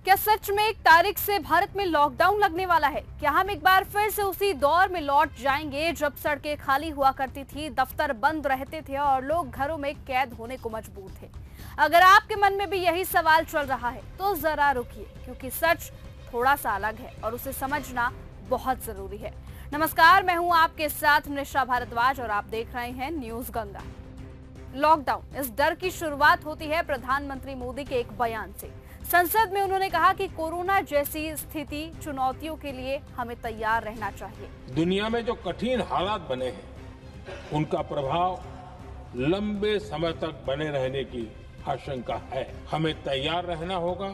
क्या सच में 1 तारीख से भारत में लॉकडाउन लगने वाला है? क्या हम एक बार फिर से उसी दौर में लौट जाएंगे जब सड़कें खाली हुआ करती थी, दफ्तर बंद रहते थे और लोग घरों में कैद होने को मजबूर थे? अगर आपके मन में भी यही सवाल चल रहा है तो जरा रुकिए, क्योंकि सच थोड़ा सा अलग है और उसे समझना बहुत जरूरी है। नमस्कार, मैं हूं आपके साथ निशा भारद्वाज और आप देख रहे हैं न्यूज गंगा। लॉकडाउन, इस डर की शुरुआत होती है प्रधानमंत्री मोदी के एक बयान से। संसद में उन्होंने कहा कि कोरोना जैसी स्थिति चुनौतियों के लिए हमें तैयार रहना चाहिए। दुनिया में जो कठिन हालात बने हैं, उनका प्रभाव लंबे समय तक बने रहने की आशंका है। हमें तैयार रहना होगा,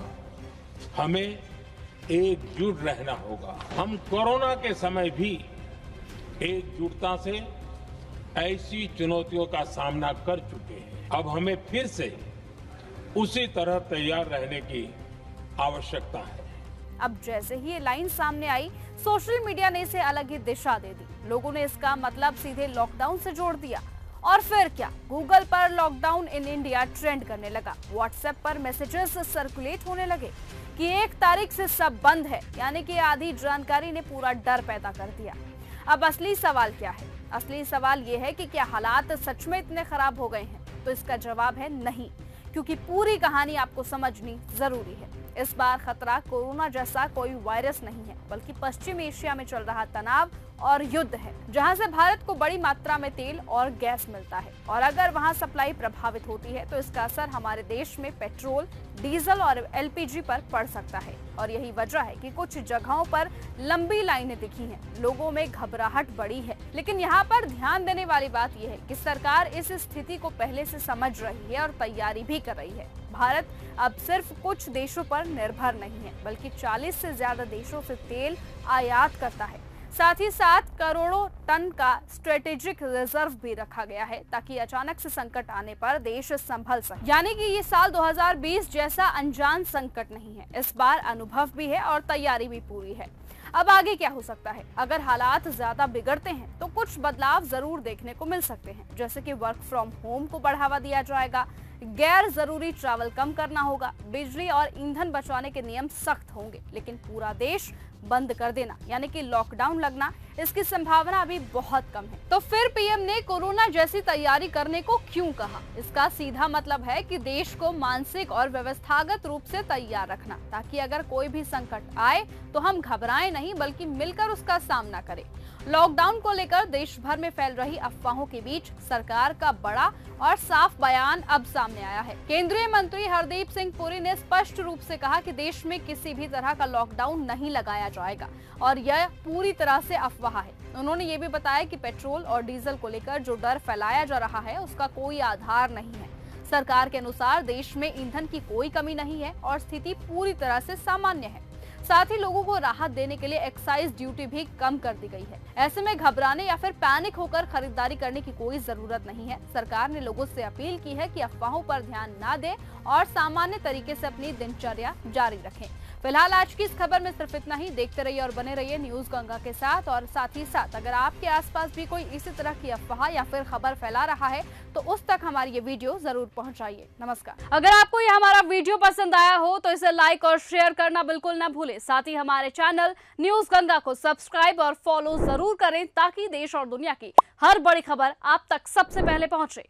हमें एकजुट रहना होगा। हम कोरोना के समय भी एकजुटता से ऐसी चुनौतियों का सामना कर चुके हैं। अब हमें फिर से उसी तरह तैयार रहने की आवश्यकता है। अब जैसे ही ये लाइन सामने आई, सोशल मीडिया ने इसे अलग ही दिशा दे दी। लोगों ने इसका मतलब सीधे लॉकडाउन से जोड़ दिया। और फिर क्या, गूगल पर लॉकडाउन इन इंडिया ट्रेंड करने लगा। व्हाट्सएप पर मैसेजेस सर्कुलेट होने लगे कि 1 तारीख से सब बंद है, यानी कि आधी जानकारी ने पूरा डर पैदा कर दिया। अब असली सवाल क्या है? असली सवाल ये है कि क्या हालात सच में इतने खराब हो गए हैं? तो इसका जवाब है नहीं, क्योंकि पूरी कहानी आपको समझनी जरूरी है। इस बार खतरा कोरोना जैसा कोई वायरस नहीं है, बल्कि पश्चिम एशिया में चल रहा तनाव और युद्ध है, जहां से भारत को बड़ी मात्रा में तेल और गैस मिलता है। और अगर वहां सप्लाई प्रभावित होती है तो इसका असर हमारे देश में पेट्रोल, डीजल और एलपीजी पर पड़ सकता है। और यही वजह है कि कुछ जगहों पर लंबी लाइनें दिखी हैं, लोगों में घबराहट बढ़ी है। लेकिन यहाँ पर ध्यान देने वाली बात यह है कि सरकार इस स्थिति को पहले से समझ रही है और तैयारी भी कर रही है। भारत अब सिर्फ कुछ देशों पर निर्भर नहीं है, बल्कि 40 से ज्यादा देशों से तेल आयात करता है। साथ ही साथ करोड़ों टन का स्ट्रेटेजिक रिजर्व भी रखा गया है, ताकि अचानक से संकट आने पर देश संभल सके। यानी कि ये साल 2020 जैसा अनजान संकट नहीं है। इस बार अनुभव भी है और तैयारी भी पूरी है। अब आगे क्या हो सकता है? अगर हालात ज्यादा बिगड़ते हैं तो कुछ बदलाव जरूर देखने को मिल सकते हैं, जैसे कि वर्क फ्रॉम होम को बढ़ावा दिया जाएगा, गैर जरूरी ट्रैवल कम करना होगा, बिजली और ईंधन बचाने के नियम सख्त होंगे। लेकिन पूरा देश बंद कर देना, यानी कि लॉकडाउन लगना, इसकी संभावना अभी बहुत कम है। तो फिर पीएम ने कोरोना जैसी तैयारी करने को क्यों कहा? इसका सीधा मतलब है कि देश को मानसिक और व्यवस्थागत रूप से तैयार रखना, ताकि अगर कोई भी संकट आए तो हम घबराएं नहीं, बल्कि मिलकर उसका सामना करें। लॉकडाउन को लेकर देश भर में फैल रही अफवाहों के बीच सरकार का बड़ा और साफ बयान अब सामने आया है। केंद्रीय मंत्री हरदीप सिंह पुरी ने स्पष्ट रूप से कहा कि देश में किसी भी तरह का लॉकडाउन नहीं लगाया जाएगा और यह पूरी तरह से अफवाह है। उन्होंने ये भी बताया कि पेट्रोल और डीजल को लेकर जो डर फैलाया जा रहा है उसका कोई आधार नहीं है। सरकार के अनुसार देश में ईंधन की कोई कमी नहीं है और स्थिति पूरी तरह से सामान्य है। साथ ही लोगों को राहत देने के लिए एक्साइज ड्यूटी भी कम कर दी गई है। ऐसे में घबराने या फिर पैनिक होकर खरीदारी करने की कोई जरूरत नहीं है। सरकार ने लोगों से अपील की है कि अफवाहों पर ध्यान न दें और सामान्य तरीके से अपनी दिनचर्या जारी रखें। फिलहाल आज की इस खबर में सिर्फ इतना ही। देखते रहिए और बने रहिए न्यूज गंगा के साथ। और साथ ही साथ अगर आपके आसपास भी कोई इसी तरह की अफवाह या फिर खबर फैला रहा है तो उस तक हमारी ये वीडियो जरूर पहुंचाइए। नमस्कार। अगर आपको ये हमारा वीडियो पसंद आया हो तो इसे लाइक और शेयर करना बिल्कुल न भूलें। साथ ही हमारे चैनल न्यूज गंगा को सब्सक्राइब और फॉलो जरूर करें, ताकि देश और दुनिया की हर बड़ी खबर आप तक सबसे पहले पहुंचे।